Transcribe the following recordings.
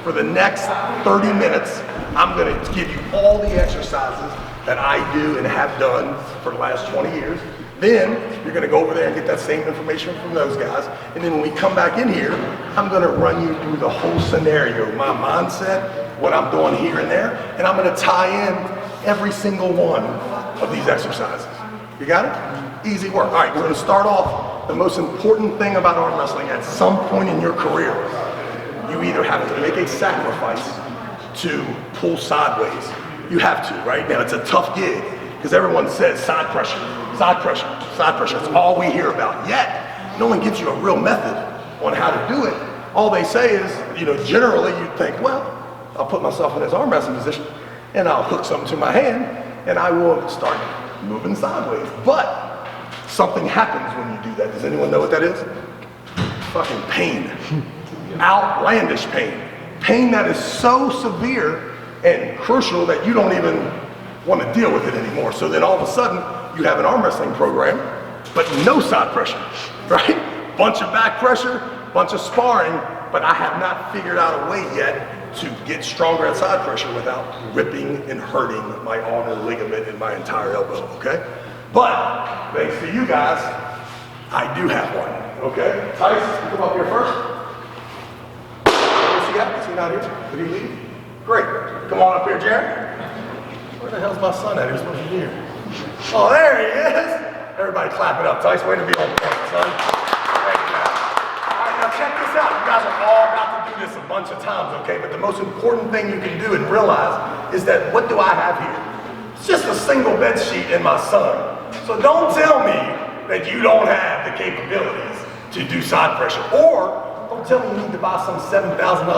For the next 30 minutes, I'm gonna give you all the exercises that I do and have done for the last 20 years. Then you're gonna go over there and get that same information from those guys. And then when we come back in here, I'm gonna run you through the whole scenario, my mindset, what I'm doing here and there, and I'm gonna tie in every single one of these exercises. You got it? Easy work. All right, we're gonna start off. The most important thing about arm wrestling at some point in your career, you either have to make a sacrifice to pull sideways. You have to, right? Now it's a tough gig because everyone says side pressure, side pressure, side pressure. It's all we hear about. Yet, no one gives you a real method on how to do it. All they say is, you know, generally you think, well, I'll put myself in this arm wrestling position and I'll hook something to my hand and I will start moving sideways. But something happens when you do that. Does anyone know what that is? Fucking pain. Outlandish pain. Pain that is so severe and crucial that you don't even want to deal with it anymore. So then all of a sudden, you have an arm wrestling program, but no side pressure, right? Bunch of back pressure, bunch of sparring, but I have not figured out a way yet to get stronger at side pressure without ripping and hurting my ulnar ligament in my entire elbow, okay? But, thanks to you guys, I do have one, okay? Tice, come up here first. What's he got? Is he not here? Did he leave? Great. Come on up here, Jared. Where the hell's my son at? He was supposed to be here. Oh, there he is. Everybody clap it up. Tice, way to be on point, son. Thank you. All right, now check this out. You guys are all about to do this a bunch of times, okay? But the most important thing you can do and realize is that what do I have here? It's just a single bed sheet and my son. So don't tell me that you don't have the capabilities to do side pressure. Or don't tell me you need to buy some $7,000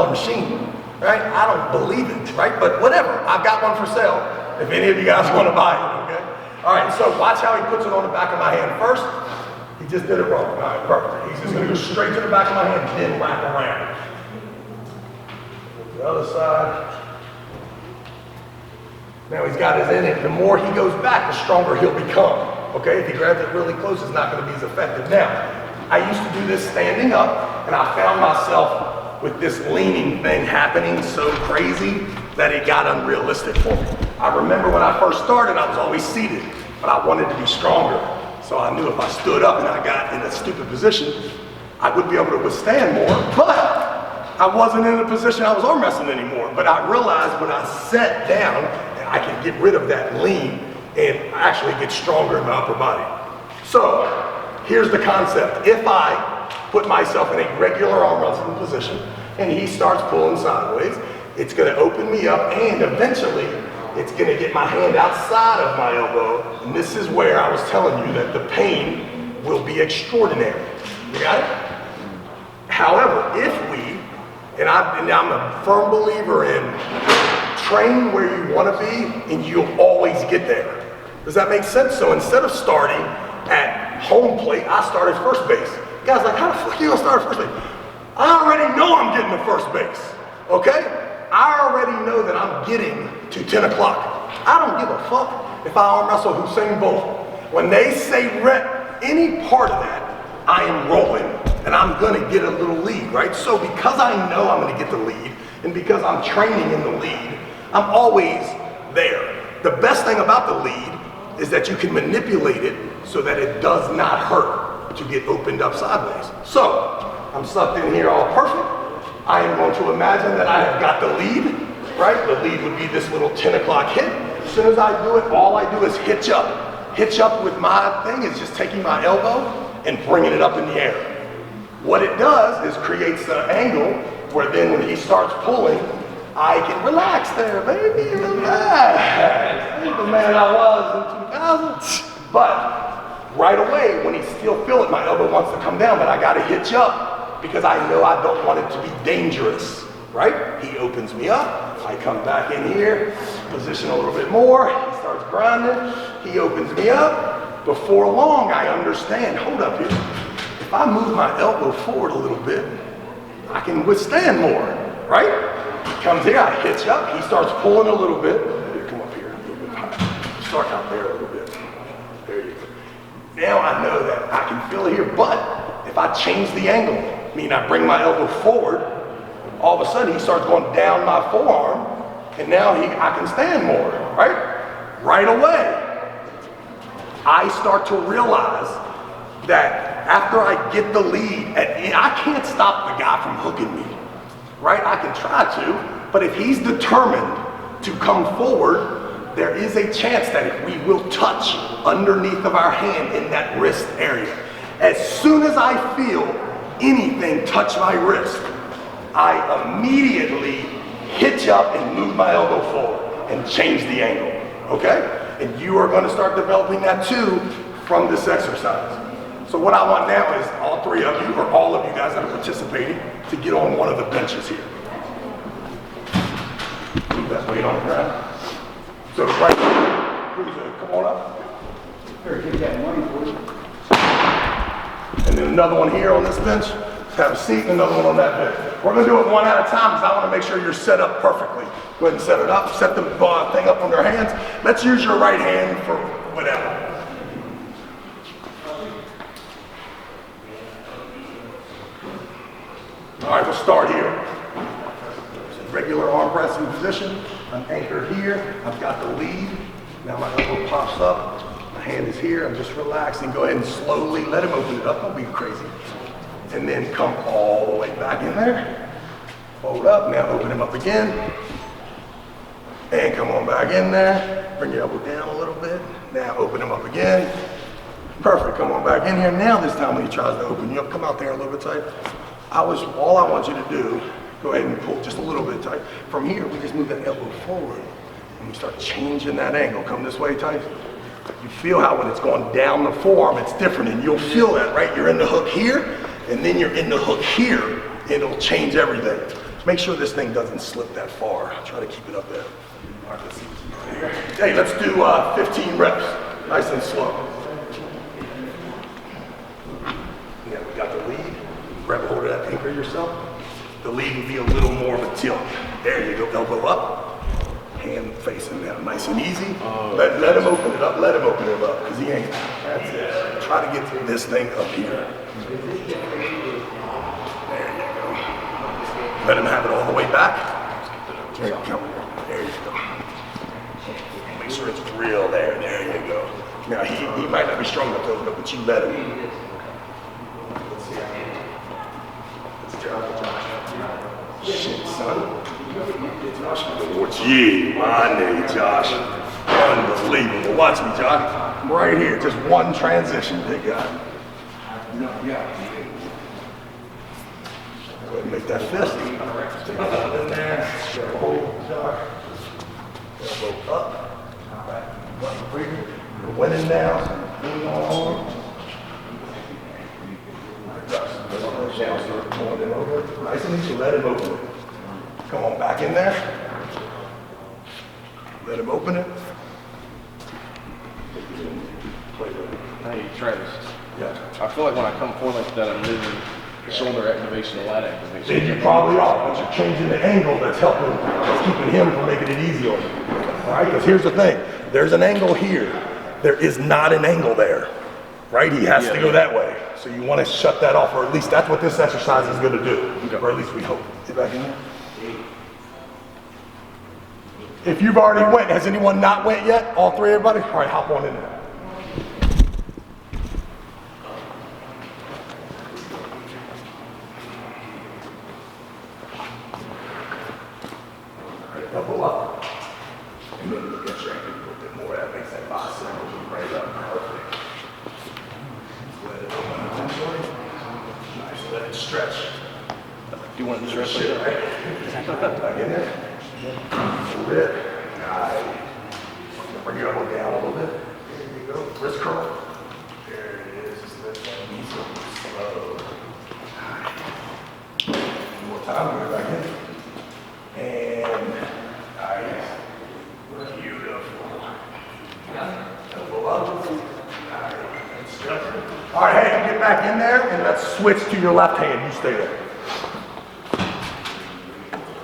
machine, right? I don't believe it, right? But whatever, I've got one for sale if any of you guys want to buy it, okay? All right, so watch how he puts it on the back of my hand first. He just did it wrong. All right, perfect. He's just gonna go straight to the back of my hand, then wrap around. The other side. Now he's got his in it. The more he goes back, the stronger he'll become. Okay, if he grabs it really close, it's not gonna be as effective. Now, I used to do this standing up, and I found myself with this leaning thing happening so crazy that it got unrealistic for me. I remember when I first started, I was always seated, but I wanted to be stronger. So I knew if I stood up and I got in a stupid position, I would be able to withstand more, but I wasn't in a position I was arm wrestling anymore. But I realized when I sat down, I can get rid of that lean and actually get stronger in my upper body. So here's the concept. If I put myself in a regular arm wrestling position and he starts pulling sideways, it's gonna open me up and eventually it's gonna get my hand outside of my elbow. And this is where I was telling you that the pain will be extraordinary. You got it? However, if we, and I'm a firm believer in train where you want to be and you'll always get there. Does that make sense? So instead of starting at home plate, I start at first base. Guys, like, how the fuck are you gonna start at first base? I already know I'm getting to first base, okay? I already know that I'm getting to 10 o'clock. I don't give a fuck if I arm wrestle Usain Bolt. When they say rep any part of that, I am rolling and I'm gonna get a little lead, right? So because I know I'm gonna get the lead and because I'm training in the lead, I'm always there. The best thing about the lead is that you can manipulate it so that it does not hurt to get opened up sideways. So I'm sucked in here all perfect. I am going to imagine that I have got the lead, right? The lead would be this little 10 o'clock hit. As soon as I do it, all I do is hitch up. Hitch up with my thing is just taking my elbow and bringing it up in the air. What it does is creates an angle where then when he starts pulling, I can relax there, baby, relax. Ain't the man I was in 2000. But right away, when he still feel it, my elbow wants to come down, but I gotta hitch up because I know I don't want it to be dangerous, right? He opens me up, I come back in here, position a little bit more, he starts grinding, he opens me up. Before long, I understand, hold up here. If I move my elbow forward a little bit, I can withstand more, right? He comes here, I hitch up, he starts pulling a little bit. Here, come up here, a little bit higher. Start out there a little bit. There you go. Now I know that I can feel it here, but if I change the angle, meaning I bring my elbow forward, all of a sudden he starts going down my forearm, and now I can stand more, right? Right away, I start to realize that after I get the lead, I can't stop the guy from hooking me, right? I can try to, but if he's determined to come forward, there is a chance that we will touch underneath of our hand in that wrist area. As soon as I feel anything touch my wrist, I immediately hitch up and move my elbow forward and change the angle, okay? And you are going to start developing that too from this exercise. So what I want now is all three of you, or all of you guys that are participating, to get on one of the benches here. Keep that weight on the ground. So right here, Cruiser, come on up. Here, get that money for you. And then another one here on this bench. Have a seat, and another one on that bench. We're gonna do it one at a time because I wanna make sure you're set up perfectly. Go ahead and set it up, set the thing up on their hands. Let's use your right hand for whatever. All right, we'll start here. Regular arm pressing position. I'm anchored here. I've got the lead. Now my elbow pops up. My hand is here. I'm just relaxing. Go ahead and slowly let him open it up. Don't be crazy. And then come all the way back in there. Fold up. Now open him up again. And come on back in there. Bring your elbow down a little bit. Now open him up again. Perfect. Come on back in here. Now this time when he tries to open you up, come out there a little bit tight. All I want you to do, go ahead and pull just a little bit tight. From here, we just move that elbow forward and we start changing that angle. Come this way, tight. You feel how when it's going down the forearm, it's different, and you'll feel that, right? You're in the hook here, and then you're in the hook here. It'll change everything. Make sure this thing doesn't slip that far. Try to keep it up there. All right, let's see. Hey, let's do 15 reps, nice and slow. Yeah, we got the lead. Grab a hold of that, anchor yourself. The lead would be a little more of a tilt. There you go, elbow up, hand facing down, nice and easy. Let him open it up, let him open it up, because he ain't, that's it. Try to get this thing up here. There you go. Let him have it all the way back. There you go, there you go. Make sure it's real there, there you go. Now he might not be strong enough to open up, but you let him. Shit, son. Yeah, my name, Josh. Unbelievable. Watch me, Josh. Right here, just one transition, big guy. Go ahead and make that fist. Stick it up in there. Hold, Josh. Elbow up. We're winning now. Moving on. Nice and easy, let him open it. Come on, back in there. Let him open it. Hey, Travis. Yeah. I feel like when I come forward like that, I'm losing shoulder activation and lat activation. Then you probably are, but you're changing the angle that's helping, that's keeping him from making it easy on you. All right, because here's the thing. There's an angle here. There is not an angle there, right? He has to go that way. So you want to shut that off, or at least that's what this exercise is going to do, or at least we hope. Get back in there. If you've already went, has anyone not went yet? All three, everybody? All right, hop on in there. All right, elbow up. And then look at your ankle a little bit more. That makes that bicep move right up. Perfect. Let it open eventually. Nice, let it stretch. Do you want it to stretch like that? Back in there. A little bit. Nice. Bring your elbow down a little bit. There you go. Wrist curl. There it is. Just let that be slow. Nice. One more time. Bring it back in. And nice. Beautiful. Elbow up. Nice. All right, hey, get back in there and let's switch to your left hand. You stay there.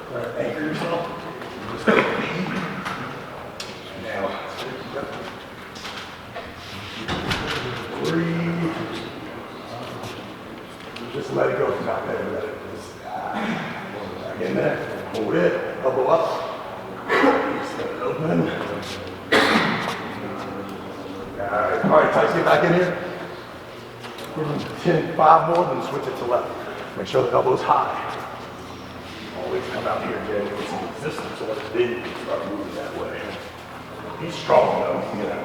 All right, anchor yourself. Just now. Breathe. Just let it go from out there. Let it just. In there, hold it, elbow up. Set it open. All right, Tyson, get back in here. Give him 10, 5 more, then switch it to left. Make sure the elbow's high. Always come out here, get some resistance on it, then you can start moving that way. He's strong though, you know.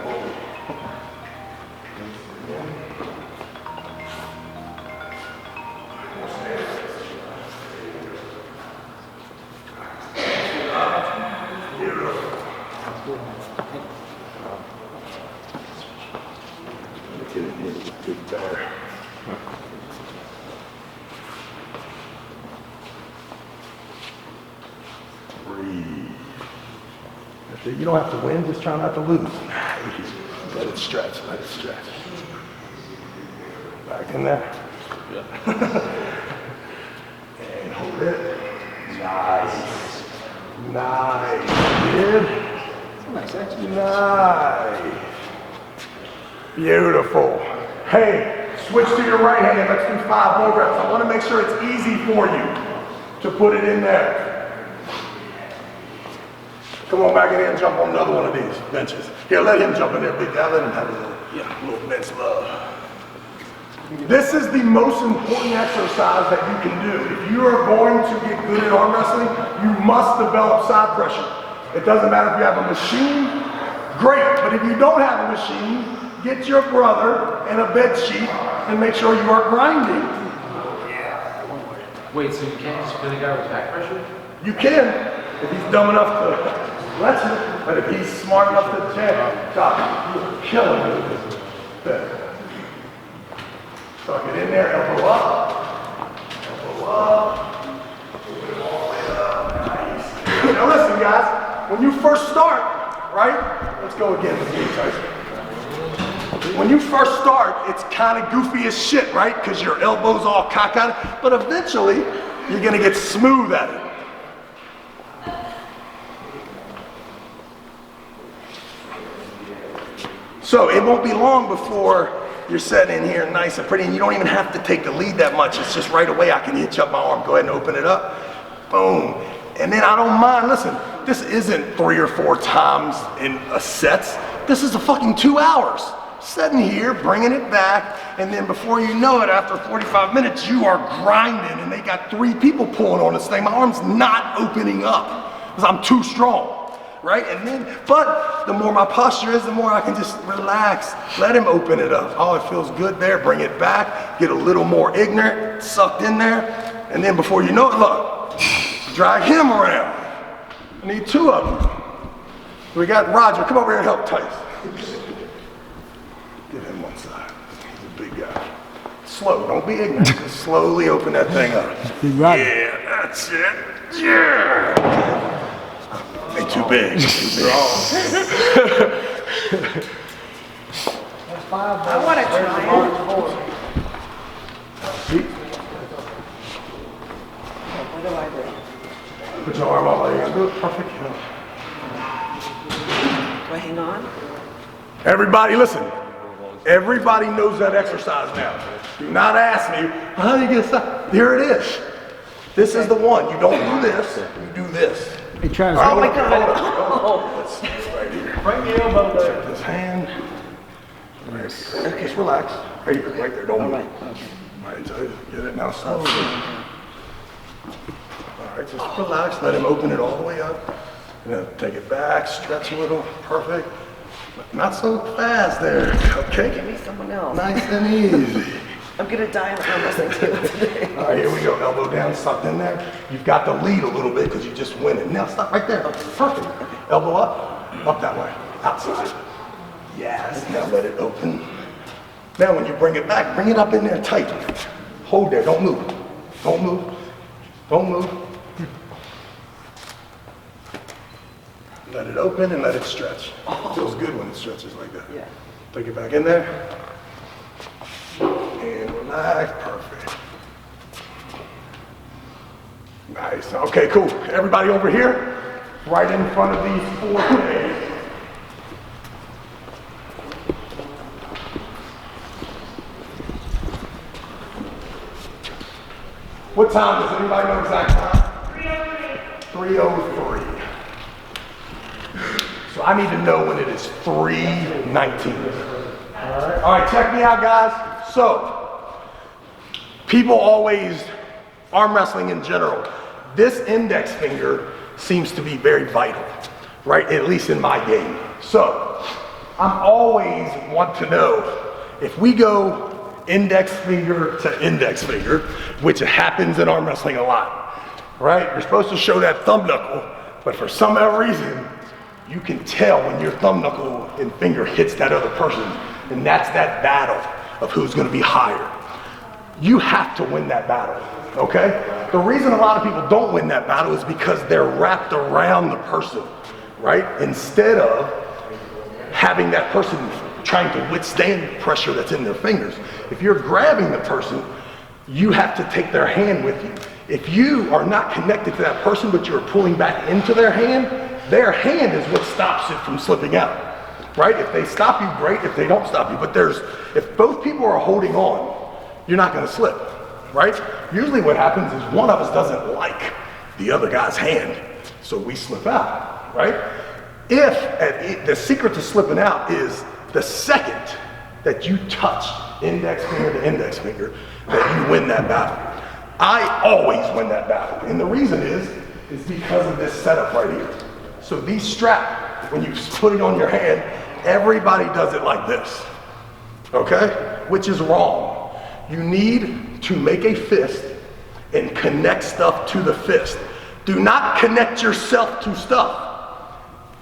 Get it in, good there. Breathe. That's it. You don't have to win, just try not to lose. Let it stretch, let it stretch. Back in there. Yeah. And hold it. Nice. Nice. Good. Nice exercise. Nice. Beautiful. Hey, switch to your right hand. Let's do 5 more reps. I want to make sure it's easy for you to put it in there. Come on back in here and jump on another one of these benches. Here, let him jump in there, big guy. Let him have a little bench love. This is the most important exercise that you can do. If you are going to get good at arm wrestling, you must develop side pressure. It doesn't matter if you have a machine, great. But if you don't have a machine, get your brother and a bed sheet and make sure you are grinding. Wait, so you can't just put a guy with back pressure? You can, if he's dumb enough to let you, but if he's smart enough to check, God, you're killing me with this bed. Tuck it in there, elbow up, move it all the way up, nice. Now listen guys, when you first start, right? Let's go again with me, Tyson. When you first start, it's kind of goofy as shit, right? Because your elbow's all cockeyed, but eventually, you're gonna get smooth at it. So it won't be long before you're setting in here nice and pretty, and you don't even have to take the lead that much. It's just right away I can hitch up my arm. Go ahead and open it up. Boom. And then I don't mind, listen, this isn't 3 or 4 times in a sets. This is a fucking 2 hours. Sitting here, bringing it back, and then before you know it, after 45 minutes, you are grinding, and they got 3 people pulling on this thing. My arm's not opening up, because I'm too strong. Right? And then, but the more my posture is, the more I can just relax. Let him open it up. Oh, it feels good there. Bring it back. Get a little more ignorant, sucked in there. And then before you know it, look, drag him around. I need 2 of them. We got Roger. Come over here and help Tice. Give him one side. He's a big guy. Slow. Don't be ignorant. Just slowly open that thing up. Yeah, that's it. Yeah. Ain't too big. Too big. I want to try it. See? What do I do? Put your arm out like you're gonna do it. Perfect. Do I hang on? Everybody listen. Everybody knows that exercise now. Do not ask me, how do you get started? Here it is. This is the one. You don't do this, you do this. Hey, Travis. Oh my God. It's right here. Bring the elbow there. This hand. Right. Just relax. Right here, right there. Don't move. right. All right, so get it now slowly. All right, just relax. Let him open it all the way up. And then take it back, stretch a little. Perfect. Not so fast there. Okay. Give me someone else. Nice and easy. I'm gonna die in the arm wrestling table today. All right, here we go. Elbow down, sucked in there. You've got to lead a little bit because you just win it. Now stop right there. Perfect. Elbow up that way, outside. Yes. Now let it open. Now when you bring it back, bring it up in there tight. Hold there. Don't move. Don't move. Don't move. Let it open and let it stretch. It feels good when it stretches like that. Yeah. Take it back in there. And relax, perfect. Nice, okay, cool. Everybody over here, right in front of these 4 things. What time? Does anybody know exact time? 303. So I need to know when it is 319. All right, check me out, guys. So, people always, arm wrestling in general, this index finger seems to be very vital, right? At least in my game. So, I'm always want to know if we go index finger to index finger, which happens in arm wrestling a lot, right? You're supposed to show that thumb knuckle, but for some odd reason, you can tell when your thumb knuckle and finger hits that other person, and that's that battle of who's gonna be higher. You have to win that battle, okay? The reason a lot of people don't win that battle is because they're wrapped around the person, right? Instead of having that person trying to withstand pressure that's in their fingers. If you're grabbing the person, you have to take their hand with you. If you are not connected to that person, but you're pulling back into their hand is what stops it from slipping out, right? If they stop you, great. If they don't stop you, but if both people are holding on, you're not gonna slip, right? Usually what happens is one of us doesn't like the other guy's hand, so we slip out, right? The secret to slipping out is the second that you touch index finger to index finger, that you win that battle. I always win that battle, and the reason is because of this setup right here. So these straps, when you put it on your hand, everybody does it like this, okay? Which is wrong. You need to make a fist and connect stuff to the fist. Do not connect yourself to stuff.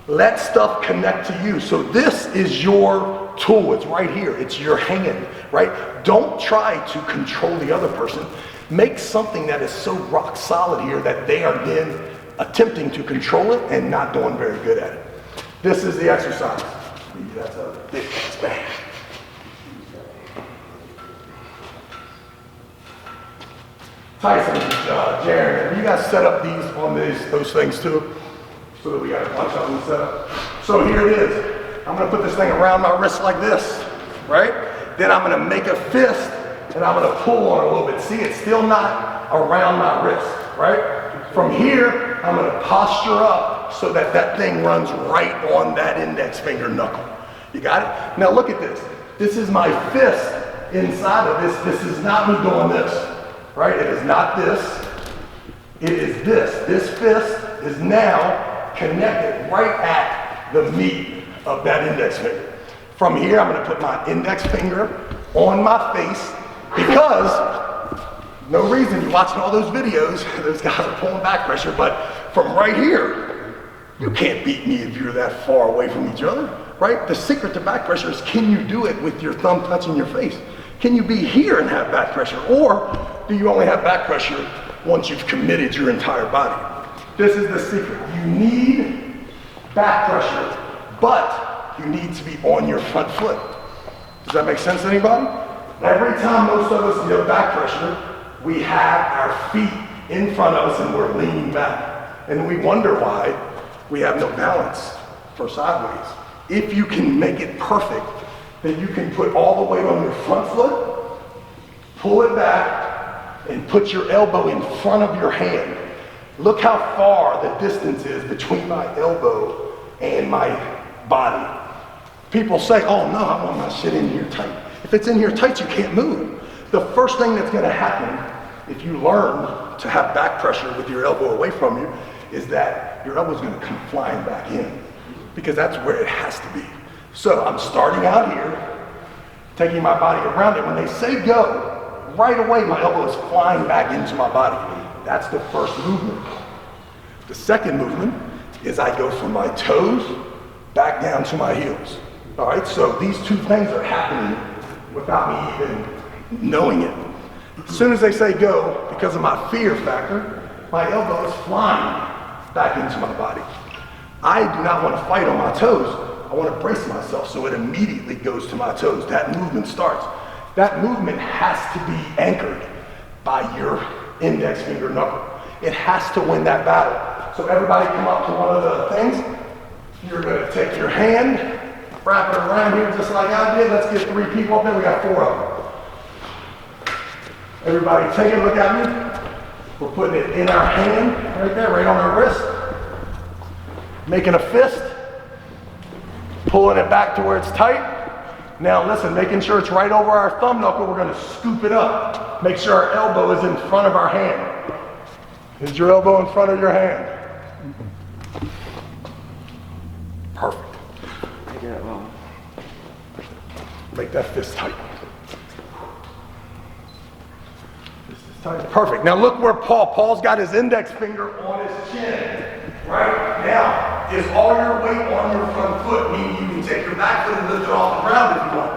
Let stuff connect to you. So this is your tool. It's right here. It's your hand, right? Don't try to control the other person. Make something that is so rock solid here that they are then attempting to control it and not doing very good at it. This is the exercise. That's a big bang. Tyson, Jaron, have you guys set up those things too? So that we got a bunch of them set up. So here it is. I'm gonna put this thing around my wrist like this, right? Then I'm gonna make a fist and I'm gonna pull on it a little bit. See, it's still not around my wrist, right? From here, I'm gonna posture up so that that thing runs right on that index finger knuckle. You got it? Now look at this. This is my fist inside of this. This is not me doing this, right? It is not this. It is this. This fist is now connected right at the meat of that index finger. From here, I'm gonna put my index finger on my face because no reason you're watching all those videos, those guys are pulling back pressure, but from right here, you can't beat me if you're that far away from each other, right? The secret to back pressure is, can you do it with your thumb touching your face? Can you be here and have back pressure? Or do you only have back pressure once you've committed your entire body? This is the secret. You need back pressure, but you need to be on your front foot. Does that make sense to anybody? Every time most of us get back pressure, we have our feet in front of us and we're leaning back. And we wonder why we have no balance for sideways. If you can make it perfect, then you can put all the weight on your front foot, pull it back, and put your elbow in front of your hand. Look how far the distance is between my elbow and my body. People say, oh no, I want my shit in here tight. If it's in here tight, you can't move. The first thing that's gonna happen if you learn to have back pressure with your elbow away from you is that your elbow's gonna come flying back in, because that's where it has to be. So I'm starting out here, taking my body around it. When they say go, right away my elbow is flying back into my body. That's the first movement. The second movement is I go from my toes back down to my heels. All right, so these two things are happening without me even knowing it. As soon as they say go, because of my fear factor, my elbow is flying back into my body. I do not want to fight on my toes. I want to brace myself, so it immediately goes to my toes. That movement starts. That movement has to be anchored by your index finger knuckle. It has to win that battle. So everybody come up to one of the things. You're going to take your hand, wrap it around here just like I did. Let's get 3 people up there. We got 4 of them. Everybody take it, look at me. We're putting it in our hand, right there, right on our wrist. Making a fist. Pulling it back to where it's tight. Now listen, making sure it's right over our thumb knuckle, we're gonna scoop it up. Make sure our elbow is in front of our hand. Is your elbow in front of your hand? Perfect. I did it wrong. Make that fist tight. Fist is tight. Perfect. Now look where Paul's got his index finger on his chin. Right? Now, is all your weight on your front foot, meaning you can take your back foot and lift it off the ground if you want.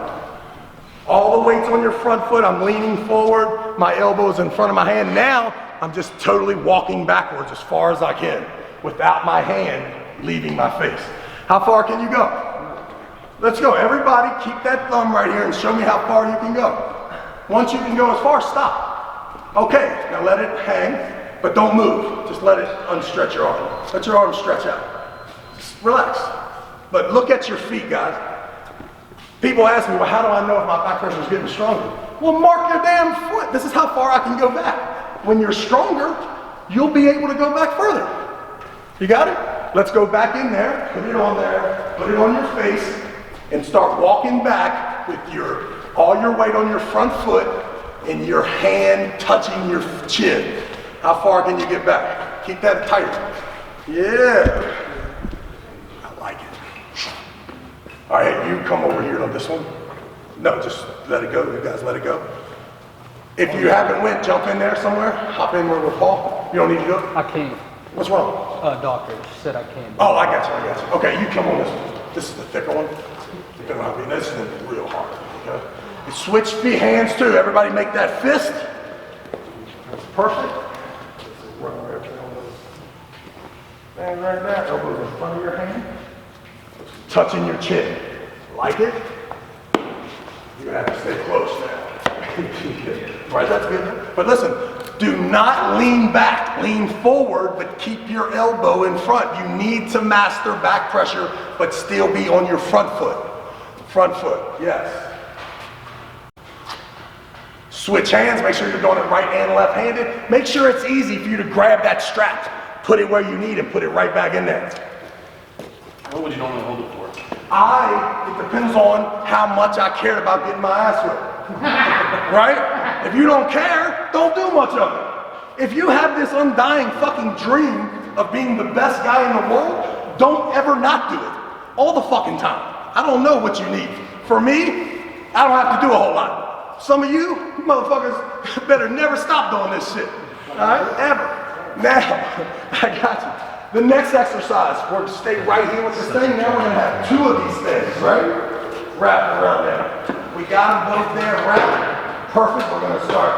All the weight's on your front foot, I'm leaning forward, my elbow's in front of my hand. Now, I'm just totally walking backwards as far as I can without my hand leaving my face. How far can you go? Let's go. Everybody keep that thumb right here and show me how far you can go. Once you can go as far, stop. Okay, now let it hang. But don't move, just let it unstretch your arm. Let your arm stretch out. Just relax. But look at your feet, guys. People ask me, well, how do I know if my back pressure is getting stronger? Well, mark your damn foot. This is how far I can go back. When you're stronger, you'll be able to go back further. You got it? Let's go back in there, put it on there, put it on your face, and start walking back with all your weight on your front foot and your hand touching your chin. How far can you get back? Keep that tight. Yeah. I like it. All right, you come over here on this one. No, just let it go. You guys let it go. If you haven't went, jump in there somewhere. Hop in with Paul. You don't need to go? I can't. What's wrong? Doctor said I can't. Oh, I got you. Okay, you come on this one. This is the thicker one. This is real hard. Okay? You switch hands too. Everybody make that fist. That's perfect. And right there, elbows in front of your hand, touching your chin. Like it? You're gonna have to stay close now. Right, that's good. But listen, do not lean back, lean forward, but keep your elbow in front. You need to master back pressure, but still be on your front foot. Front foot, yes. Switch hands, make sure you're doing it right and left-handed. Make sure it's easy for you to grab that strap. Put it where you need it, put it right back in there. What would you normally hold it for? It depends on how much I cared about getting my ass whipped. Right? If you don't care, don't do much of it. If you have this undying fucking dream of being the best guy in the world, don't ever not do it. All the fucking time. I don't know what you need. For me, I don't have to do a whole lot. Some of you motherfuckers better never stop doing this shit. Alright? Ever. Now, I got you. The next exercise, we're going to stay right here with this thing. Now we're going to have two of these things, right? Wrapped around there. We got them both there wrapped. Perfect. We're going to start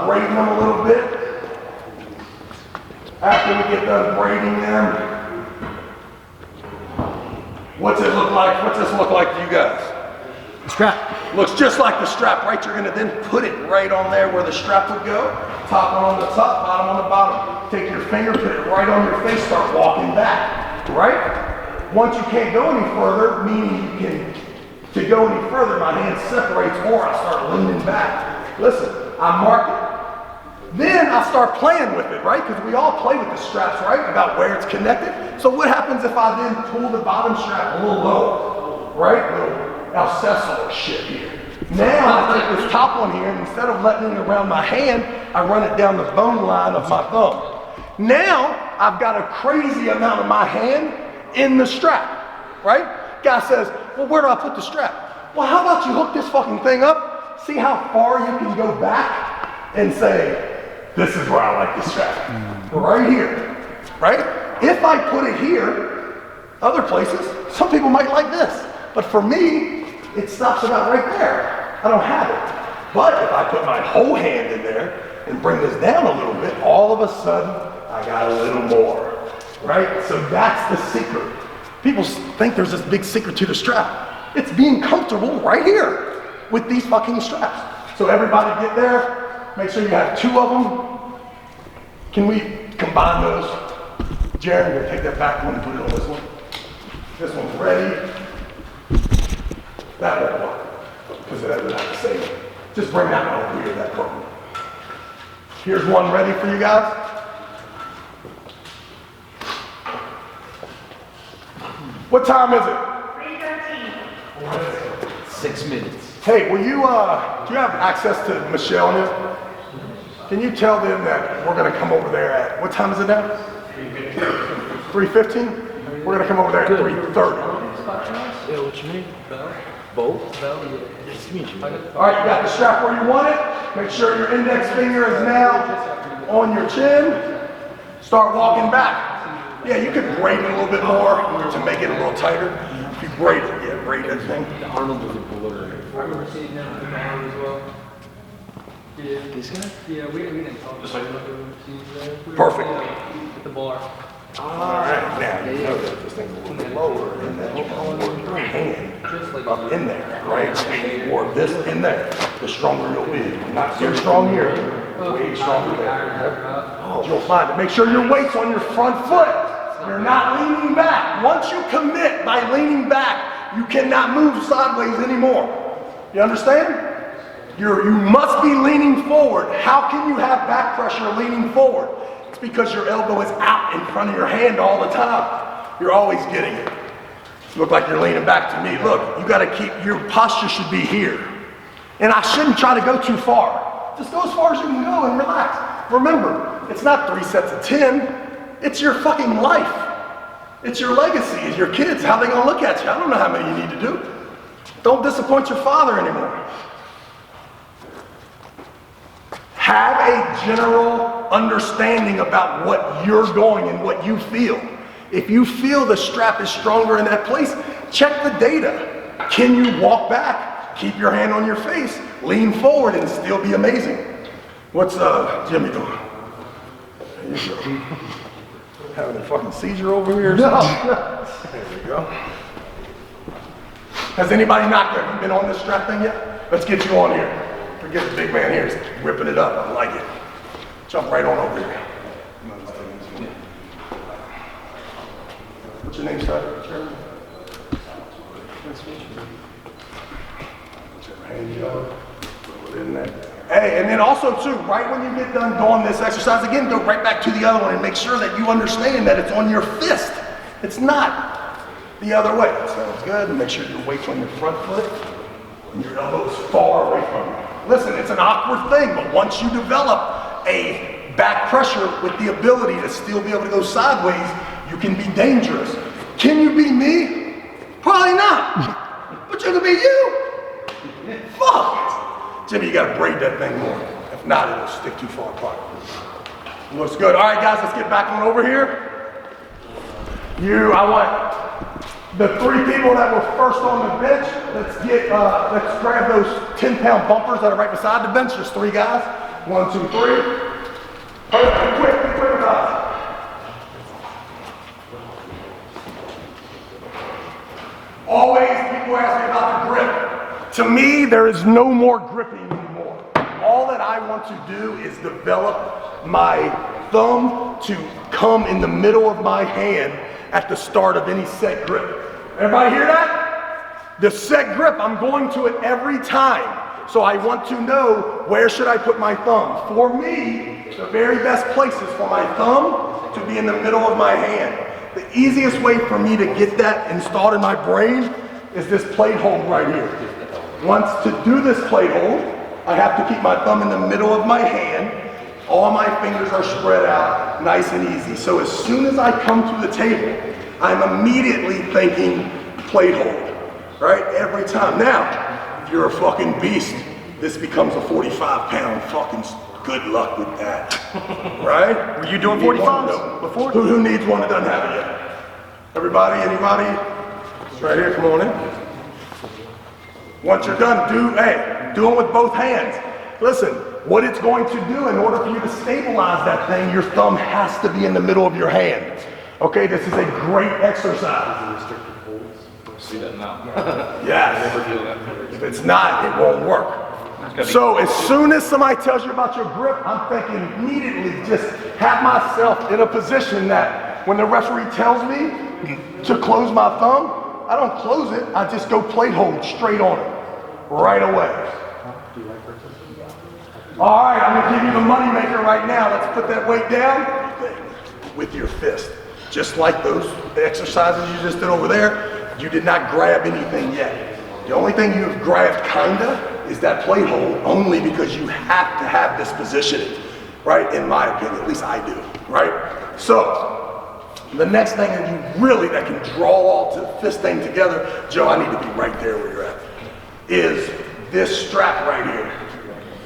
braiding them a little bit. After we get done braiding them, what's it look like? What's this look like to you guys? Strap. Looks just like the strap, right? You're gonna then put it right on there where the strap would go. Top one on the top, bottom on the bottom. Take your finger, put it right on your face, start walking back, right? Once you can't go any further, meaning to go any further, my hand separates or I start leaning back. Listen, I mark it. Then I start playing with it, right? Because we all play with the straps, right? About where it's connected. So what happens if I then pull the bottom strap a little lower, right? Little Alcessor shit here. Now I take this top one here, and instead of letting it around my hand, I run it down the bone line of my thumb. Now I've got a crazy amount of my hand in the strap, right? Guy says, well, where do I put the strap? Well, how about you hook this fucking thing up, see how far you can go back, and say, this is where I like the strap. Right here, right? If I put it here, other places, some people might like this. But for me, it stops about right there. I don't have it. But if I put my whole hand in there and bring this down a little bit, all of a sudden, I got a little more, right? So that's the secret. People think there's this big secret to the strap. It's being comfortable right here with these fucking straps. So everybody get there. Make sure you have two of them. Can we combine those? Jared, we're gonna take that back one and put it on this one. This one's ready. That won't work, because it doesn't have the same. Just bring that one over here, that purple. Here's one ready for you guys. What time is it? 3:13. 6 minutes. Hey, will you, do you have access to Michelle and them? Can you tell them that we're gonna come over there at, what time is it now? 3:15? We're gonna come over there at 3:30. Yeah, what you mean? Both? Nice to meet you. All right, you got the strap where you want it. Make sure your index finger is now on your chin. Start walking back. Yeah, you could braid it a little bit more to make it a little tighter. If you braid it, yeah, braid that thing. Arnold was a blur. I remember seeing him at the bar as well. Yeah. This guy? Yeah, we didn't talk Just about like it. Perfect. At the bar. All right, now you know that this thing's a little bit lower and that you can work your hand up in there, right? Or this in there, the stronger you'll be. Not so strong here, way stronger there. You'll find it. Make sure your weight's on your front foot. You're not leaning back. Once you commit by leaning back, you cannot move sideways anymore. You understand? You must be leaning forward. How can you have back pressure leaning forward? It's because your elbow is out in front of your hand all the time. You're always getting it. You look like you're leaning back to me. Look, you gotta keep, your posture should be here. And I shouldn't try to go too far. Just go as far as you can go and relax. Remember, it's not 3 sets of 10. It's your fucking life. It's your legacy. It's your kids. How they gonna look at you? I don't know how many you need to do. Don't disappoint your father anymore. Have a general understanding about what you're going and what you feel. If you feel the strap is stronger in that place, check the data. Can you walk back, keep your hand on your face, lean forward and still be amazing? What's Jimmy doing? There you go. Having a fucking seizure over here? No. There we go. Has anybody not yet been on this strap thing yet? Let's get you on here. Forget the big man here. He's ripping it up. I like it. Jump right on over here. What's your name, sir? Hey, and then also too, right when you get done doing this exercise, again, go right back to the other one and make sure that you understand that it's on your fist. It's not the other way. Sounds good. And make sure your weight's on your front foot and your elbow's far away from you. Listen, it's an awkward thing, but once you develop a back pressure with the ability to still be able to go sideways, you can be dangerous. Can you be me? Probably not. But you can be you. Fuck. Jimmy, you gotta braid that thing more. If not, it'll stick too far apart. Looks good. All right, guys, let's get back on over here. I want the 3 people that were first on the bench. Let's grab those 10-pound bumpers that are right beside the bench. Just 3 guys. 1, 2, 3. Perfect. Quick, guys. Always people ask me about the grip. To me, there is no more gripping anymore. All that I want to do is develop my thumb to come in the middle of my hand at the start of any set grip. Everybody hear that? The set grip, I'm going to it every time. So I want to know, where should I put my thumb? For me, the very best place is for my thumb to be in the middle of my hand. The easiest way for me to get that installed in my brain is this plate hold right here. Once to do this plate hold, I have to keep my thumb in the middle of my hand. All my fingers are spread out, nice and easy. So as soon as I come to the table, I'm immediately thinking plate hold, right? Every time. Now, if you're a fucking beast, this becomes a 45-pound fucking, good luck with that, right? Were you doing 45s before? Who needs one that doesn't have it yet? Everybody, anybody? It's right here, come on in. Once you're done, do it with both hands. Listen, what it's going to do in order for you to stabilize that thing, your thumb has to be in the middle of your hand. Okay, this is a great exercise. See that now? Yes. I never feel that. If it's not, it won't work. So as soon as somebody tells you about your grip, I'm thinking immediately just have myself in a position that when the referee tells me to close my thumb, I don't close it, I just go plate hold straight on it, right away. All right, I'm gonna give you the money maker right now. Let's put that weight down with your fist. Just like those exercises you just did over there, you did not grab anything yet. The only thing you've grabbed kinda is that plate hold, only because you have to have this positioning, right? In my opinion, at least I do, right? So, the next thing that that can draw all the fist thing together, Joe, I need to be right there where you're at, is this strap right here.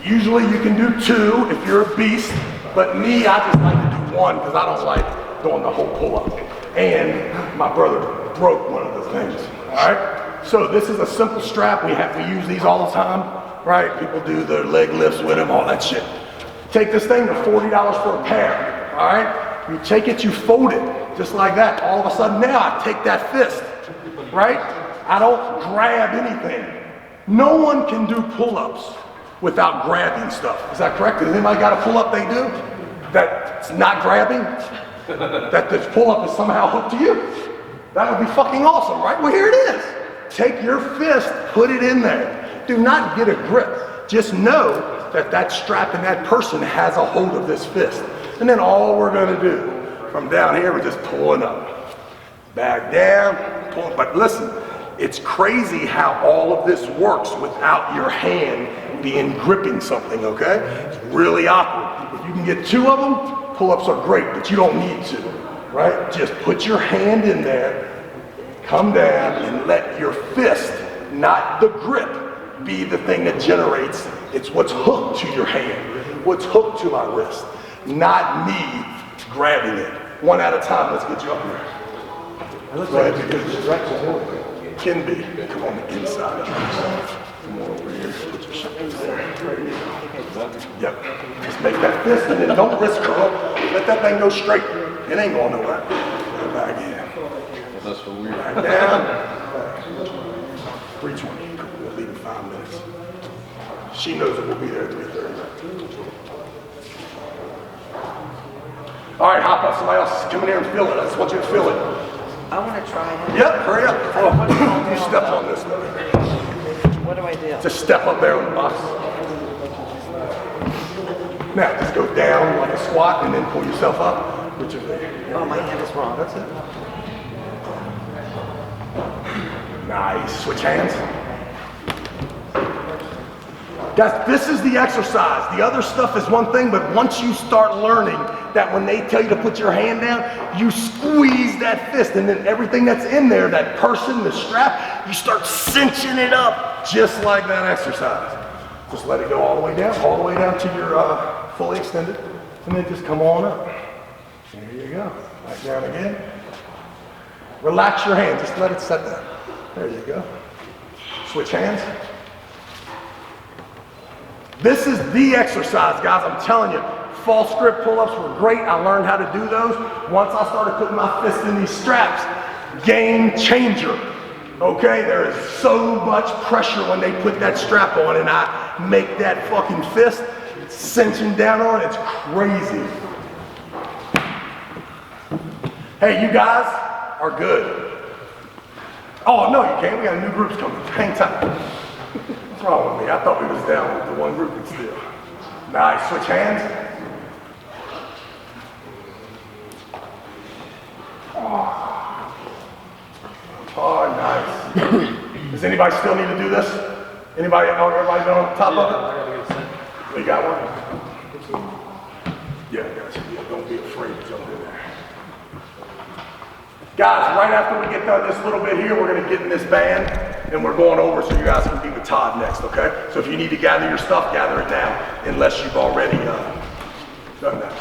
Usually you can do 2 if you're a beast, but me, I just like to do 1 because I don't like doing the whole pull-up. And my brother broke one of the things, all right? So this is a simple strap. We use these all the time, right? People do their leg lifts with them, all that shit. Take this thing, they're $40 for a pair, all right? You take it, you fold it, just like that. All of a sudden now I take that fist, right? I don't grab anything. No one can do pull-ups without grabbing stuff. Is that correct? Has anybody got a pull-up they do that's not grabbing? That this pull-up is somehow hooked to you? That would be fucking awesome, right? Well, here it is. Take your fist, put it in there. Do not get a grip. Just know that that strap and that person has a hold of this fist. And then all we're gonna do from down here, we're just pulling up. Back down, pull. But listen, it's crazy how all of this works without your hand being gripping something, okay? It's really awkward. If you can get 2 of them, pull-ups are great, but you don't need to, right? Just put your hand in there, come down, and let your fist, not the grip, be the thing that generates. It's what's hooked to your hand, what's hooked to my wrist, not me grabbing it. 1 at a time, let's get you up here. It looks Go like ahead, it's directed too. can be. Come on the inside of it. Come on over here. Put your shoulders there. Yep. Just make that fist and then don't wrist curl. Let that thing go straight. It ain't going nowhere. Go back in. That's for weird. Back down. 320. We'll leave in 5 minutes. She knows that we'll be there at 3:30. All right, hop up. Somebody else is coming here and feel it. I just want you to feel it. I want to try it. Yep, hurry up. Oh, you step on this. What do I do? Just step up there on the box. Now, just go down like a squat and then pull yourself up. Which is Oh, my hand is wrong. That's it. Nice. Switch hands. Guys, this is the exercise. The other stuff is one thing, but once you start learning that when they tell you to put your hand down, you squeeze that fist, and then everything that's in there, that person, the strap, you start cinching it up, just like that exercise. Just let it go all the way down to your fully extended, and then just come on up. There you go. Back down again. Relax your hand, just let it set down. There you go. Switch hands. This is the exercise, guys. I'm telling you, false grip pull-ups were great. I learned how to do those. Once I started putting my fist in these straps, game changer. Okay, there is so much pressure when they put that strap on and I make that fucking fist cinching down on it. It's crazy. Hey, you guys are good. Oh, no, you can't. We got new groups coming. Hang tight. What's wrong with me? I thought we was down with the one group and still. Nice. Switch hands. Oh, nice. Does anybody still need to do this? Anybody? Oh, everybody done on top of it? You got one? Yeah, guys. Yeah, don't be afraid to jump in there. Guys, right after we get done this little bit here, we're going to get in this band and we're going over so you guys can be with Todd next, okay? So if you need to gather your stuff, gather it now, unless you've already done that.